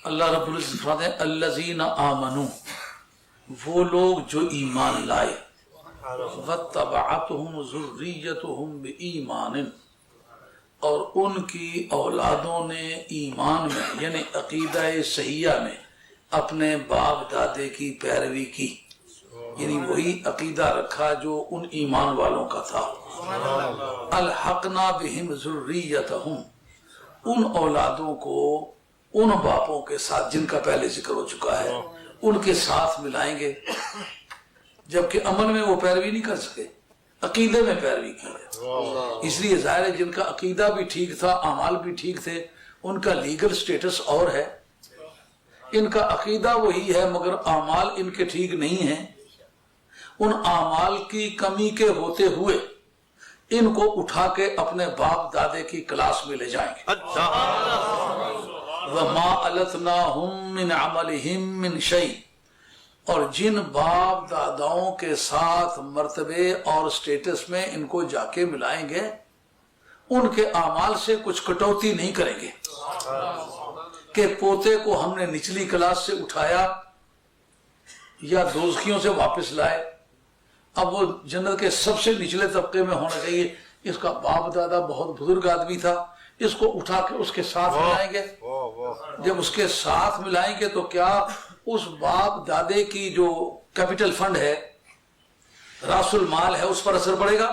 اللہ رب العزت فرماتے ہیں الذین آمنو، وہ لوگ جو ایمان لائے، واتبعتہم ذریتہم بایمان، اور ان کی اولادوں نے ایمان میں یعنی عقیدہ صحیحہ میں اپنے باپ دادے کی پیروی کی، یعنی وہی عقیدہ رکھا جو ان ایمان والوں کا تھا۔ الحقنا بہم ذریتہم، ان اولادوں کو ان باپوں کے ساتھ جن کا پہلے ذکر ہو چکا ہے ان کے ساتھ ملائیں گے، جبکہ عمل میں وہ پیروی نہیں کر سکے، عقیدے میں پیروی کی ہے۔ اس لیے ظاہر ہے جن کا عقیدہ بھی ٹھیک تھا، اعمال بھی ٹھیک تھے، ان کا لیگل سٹیٹس اور ہے۔ ان کا عقیدہ وہی ہے مگر اعمال ان کے ٹھیک نہیں ہیں، ان اعمال کی کمی کے ہوتے ہوئے ان کو اٹھا کے اپنے باپ دادے کی کلاس میں لے جائیں گے۔ وَمَا أَلَتْنَاهُمْ مِنْ عَمَلِهِمْ مِنْ شَيْءٍ، اور جن باپ داداؤں کے ساتھ مرتبے اور سٹیٹس میں ان کو جا کے ملائیں گے ان کے اعمال سے کچھ کٹوتی نہیں کریں گے کہ پوتے کو ہم نے نچلی کلاس سے اٹھایا یا دوزخیوں سے واپس لائے، اب وہ جنت کے سب سے نچلے طبقے میں ہونا چاہیے، اس کا باپ دادا بہت بزرگ آدمی تھا، اس کو اٹھا کے اس کے ساتھ ملائیں گے۔ جب اس کے ساتھ ملائیں گے تو کیا اس باپ دادے کی جو کیپٹل فنڈ ہے، راس المال ہے، اس پر اثر پڑے گا؟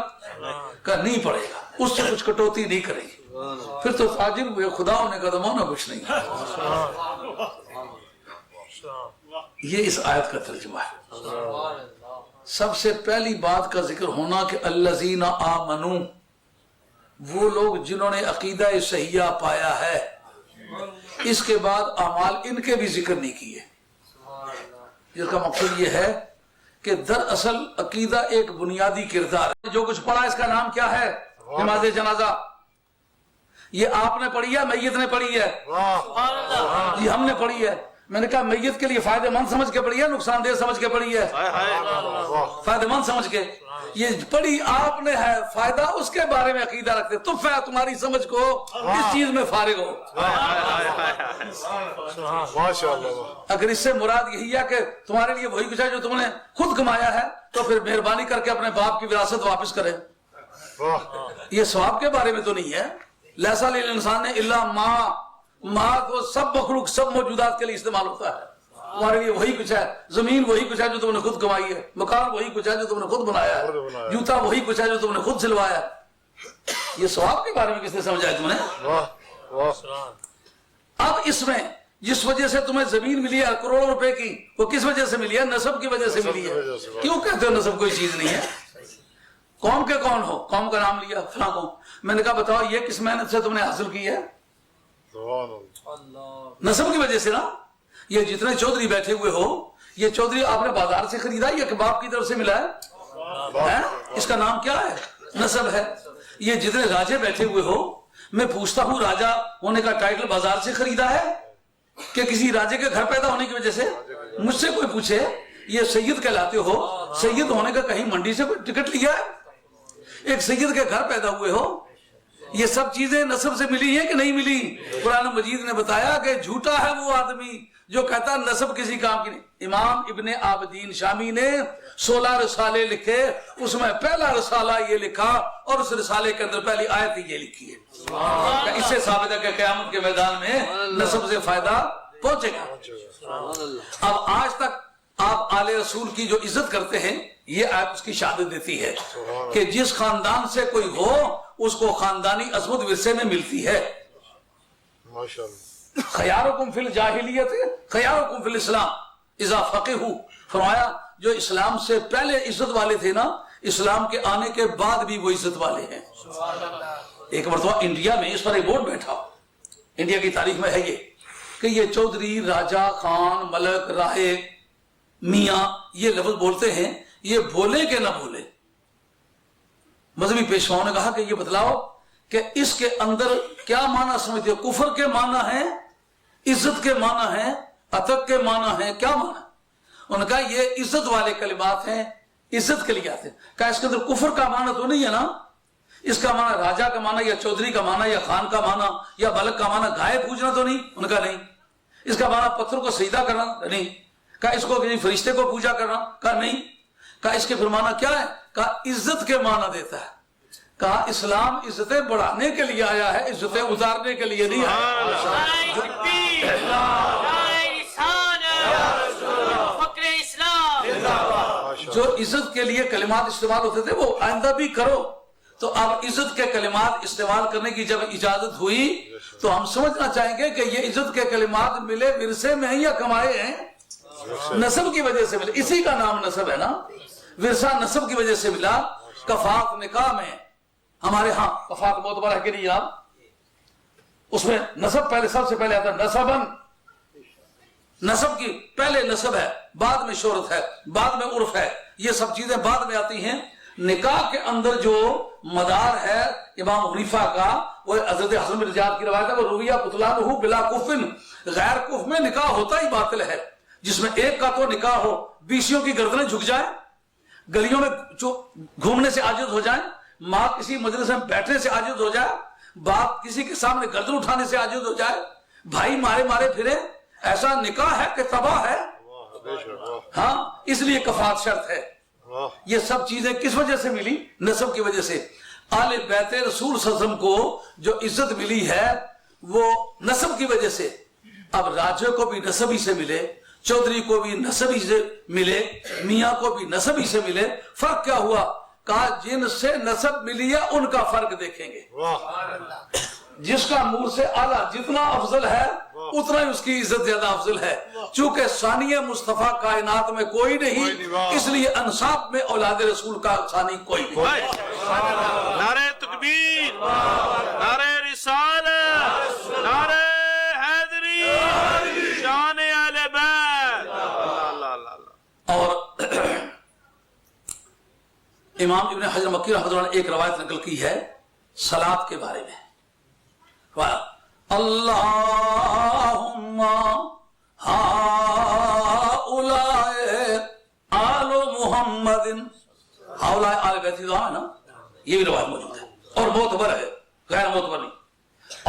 کہ نہیں پڑے گا، اس سے کچھ کٹوتی نہیں کریں گے، پھر تو تاجر ہوئے، خدا ہونے کا زمانہ کچھ نہیں۔ یہ اس آیت کا ترجمہ ہے۔ سب سے پہلی بات کا ذکر ہونا کہ الذین آمنو، وہ لوگ جنہوں نے عقیدہ صحیحہ پایا ہے، اس کے بعد اعمال ان کے بھی ذکر نہیں کیے، جس کا مقصد یہ ہے کہ دراصل عقیدہ ایک بنیادی کردار ہے۔ جو کچھ پڑھا اس کا نام کیا ہے؟ نماز جنازہ۔ یہ آپ نے پڑھی ہے، میت نے پڑھی ہے؟ جی ہم نے پڑھی ہے۔ میں نے کہا میت کے لیے فائدہ مند سمجھ کے پڑھی ہے، نقصان دہ سمجھ کے پڑھی ہے؟ فائدہ مند سمجھ کے۔ یہ پڑھی آپ نے ہے، فائدہ اس کے بارے میں عقیدہ رکھتے، تمہاری سمجھ کو اس چیز میں فارغ ہو۔ اگر اس سے مراد یہی ہے کہ تمہارے لیے وہی کچھ ہے جو تم نے خود کمایا ہے تو پھر مہربانی کر کے اپنے باپ کی وراثت واپس کرے۔ یہ ثواب کے بارے میں تو نہیں ہے۔ لیسا للانسان الا ما تو سب مخلوق سب موجودات کے لیے استعمال ہوتا ہے۔ تمہارے لیے وہی کچھ ہے، زمین وہی کچھ ہے جو تم نے خود کمائی ہے، مکان وہی کچھ ہے جو تم نے خود بنایا ہے، جوتا وہی کچھ ہے جو تم نے خود سلوایا ہے۔ یہ ثواب کے بارے میں کس نے سمجھایا تم نے؟ اب اس میں جس وجہ سے تمہیں زمین ملی ہے کروڑوں روپے کی، وہ کس وجہ سے ملی ہے؟ نسب کی وجہ سے ملی ہے۔ کیوں کہتے ہو نسب کوئی چیز نہیں ہے؟ قوم کے کون ہو؟ قوم کا نام لیا فلاں قوم۔ میں نے کہا بتاؤ یہ کس محنت سے تم نے حاصل کی ہے؟ نسب کی وجہ سے نا۔ یہ جتنے چودھری بیٹھے ہوئے ہو، یہ چودھری آپ نے بازار سے خریدا یا کہ باپ کی طرف سے ملا ہے؟ اس کا نام کیا ہے؟ نسب ہے۔ یہ جتنے راجے بیٹھے ہوئے ہو، میں پوچھتا ہوں راجہ ہونے کا ٹائٹل بازار سے خریدا ہے کہ کسی راجے کے گھر پیدا ہونے کی وجہ سے؟ مجھ سے کوئی پوچھے یہ سید کہلاتے ہو، سید ہونے کا کہیں منڈی سے کوئی ٹکٹ لیا ہے؟ ایک سید کے گھر پیدا ہوئے ہو، یہ سب چیزیں نسب سے ملی ہیں کہ نہیں ملی؟ قرآن مجید نے بتایا کہ جھوٹا ہے وہ آدمی جو کہتا نسب کسی کام کی نہیں۔ امام ابن عابدین شامی نے 16 رسالے لکھے، اس میں پہلا رسالہ یہ لکھا اور اس رسالے کے اندر پہلی آیت یہ لکھی ہے۔ اس سے ثابت ہے کہ قیامت کے میدان میں نسب سے فائدہ پہنچے گا۔ اب آج تک آپ آل رسول کی جو عزت کرتے ہیں، یہ آیت اس کی شہادت دیتی ہے کہ جس خاندان سے کوئی ہو اس کو خاندانی عظمت ورثے میں ملتی ہے۔ خیارکم فی الجاہلیت خیارکم فی الاسلام اذا فقہوا، فرمایا جو اسلام سے پہلے عزت والے تھے نا، اسلام کے آنے کے بعد بھی وہ عزت والے ہیں۔ ایک مرتبہ انڈیا میں اس پر ایک بورڈ بیٹھا، انڈیا کی تاریخ میں ہے یہ کہ یہ چودھری، راجہ، خان، ملک، راہے، میاں یہ لفظ بولتے ہیں، یہ بولے کہ نہ بولے۔ مذہبی پیشواؤں نے کہا کہ یہ بتلاؤ کہ اس کے اندر کیا معنی سمجھتے ہو؟ کفر کے معنی ہیں، عزت کے معنی ہیں، عتق کے معنی ہیں، کیا معنی؟ انہوں نے کہا یہ عزت والے کلمات ہیں، عزت کے لیے آتے ہیں۔ کہا اس کے اندر کفر کا معنی تو نہیں ہے نا؟ اس کا معنی راجا کا معنی یا چودھری کا معنی یا خان کا معنی یا ملک کا معنی گائے پوجنا تو نہیں، ان کا نہیں۔ اس کا معنی پتھر کو سجدہ کرنا نہیں، کہا اس کو کسی فرشتے کو پوجا کرنا، کہا نہیں، کہا اس کے پھر معنی کیا ہے، کہا عزت کے معنی دیتا ہے، کہا اسلام عزتیں بڑھانے کے لیے آیا ہے، عزتیں اتارنے کے لیے نہیں آیا۔ جو عزت کے لیے کلمات استعمال ہوتے تھے وہ آئندہ بھی کرو، تو اب عزت کے کلمات استعمال کرنے کی جب اجازت ہوئی تو ہم سمجھنا چاہیں گے کہ یہ عزت کے کلمات ملے ورثے میں ہیں یا کمائے ہیں؟ نسب کی وجہ سے ملے، اسی کا نام نسب ہے نا، ورثہ نسب کی وجہ سے ملا۔ کفات نکاح میں ہمارے ہاں کفات معتبر ہے کہ نہیں آپ، اس میں نسب پہلے سب سے پہلے آتا ہے نسبن، نسب کی پہلے نسب ہے، بعد میں شہرت ہے، بعد میں عرف ہے، یہ سب چیزیں بعد میں آتی ہیں۔ نکاح کے اندر جو مدار ہے امام حنیفہ کا، وہ حضرت حسن بن زیاد کی روایت ہے، وہ رویہ بطلانہ بلا کفن، غیر کف میں نکاح ہوتا ہی باطل ہے، جس میں ایک کا تو نکاح ہو، بیسیوں کی گردنیں جھک جائیں، گلیوں میں گھومنے سے عاجز ہو جائیں، ماں کسی مجلس میں بیٹھنے سے عاجز ہو جائے، باپ کسی کے سامنے گردن اٹھانے سے عاجز ہو جائے، بھائی مارے مارے پھرے، ایسا نکاح ہے کہ تباہ ہے۔ ہاں اس لیے کفات شرط ہے۔ یہ سب چیزیں کس وجہ سے ملی؟ نسب کی وجہ سے۔ آل بیت رسول صلی اللہ علیہ وسلم کو جو عزت ملی ہے وہ نسب کی وجہ سے۔ اب راجے کو بھی نسبی سے ملے، چودھری کو بھی نسبی سے ملے، میاں کو بھی نسبی سے ملے، فرق کیا ہوا؟ کہا جن سے نسب ملی ہے ان کا فرق دیکھیں گے، جس کا نور سے اعلیٰ جتنا افضل ہے اتنا ہی اس کی عزت زیادہ افضل ہے، چونکہ ثانی مصطفیٰ کائنات میں کوئی نہیں، اس لیے انصاب میں اولاد رسول کا ثانی کوئی نہیں۔ نعرہ تکبیر، نعرہ رسالت، نعرہ حیدری، شان اہل بیت۔ اور امام ابن حجر مکی رحمۃ اللہ نے ایک روایت نقل کی ہے صلاۃ کے بارے میں، اللہم ہؤلاء آل محمد، ہؤلاء آل بیت ہے نا، یہ بھی روایت موجود ہے اور معتبر ہے، غیر معتبر نہیں۔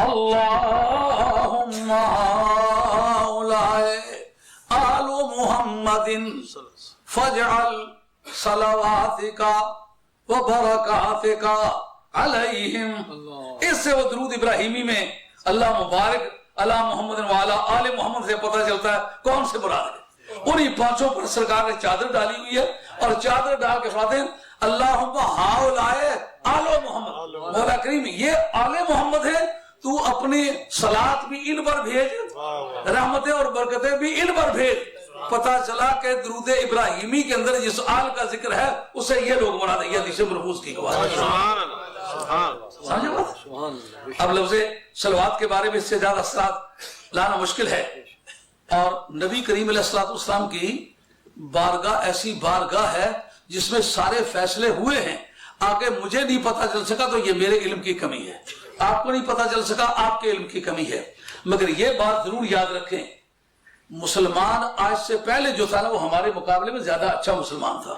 اللہم ہؤلاء آل محمد فاجعل صلواتک و برکاتک علیہم۔ اس سے وہ درود ابراہیمی میں اللہ مبارک اللہ محمد وعلا آل محمد سے پتہ چلتا ہے کون سے مراد ہے۔ انہی پانچوں پر سرکار نے چادر ڈالی ہوئی ہے، اور چادر ڈال کے فرماتے ہیں اللہم ہؤلاء آل محمد، مولا کریم یہ آل محمد ہے، تو اپنی صلاۃ بھی ان پر بھیج، رحمتیں اور برکتیں بھی ان پر بھیج۔ پتہ چلا کہ درود ابراہیمی کے اندر جس آل کا ذکر ہے اسے یہ لوگ مراد ہے، یہ حدیث مرفوع کی گواہ ہے۔ سمجھے بات؟ اب لفظ صلوات کے بارے میں اس سے زیادہ اثرات لانا مشکل ہے، اور نبی کریم علیہ السلام کی بارگاہ ایسی بارگاہ ہے جس میں سارے فیصلے ہوئے ہیں، آگے مجھے نہیں پتہ چل سکا تو یہ میرے علم کی کمی ہے، آپ کو نہیں پتہ چل سکا آپ کے علم کی کمی ہے۔ مگر یہ بات ضرور یاد رکھیں، مسلمان آج سے پہلے جو تھا نا وہ ہمارے مقابلے میں زیادہ اچھا مسلمان تھا۔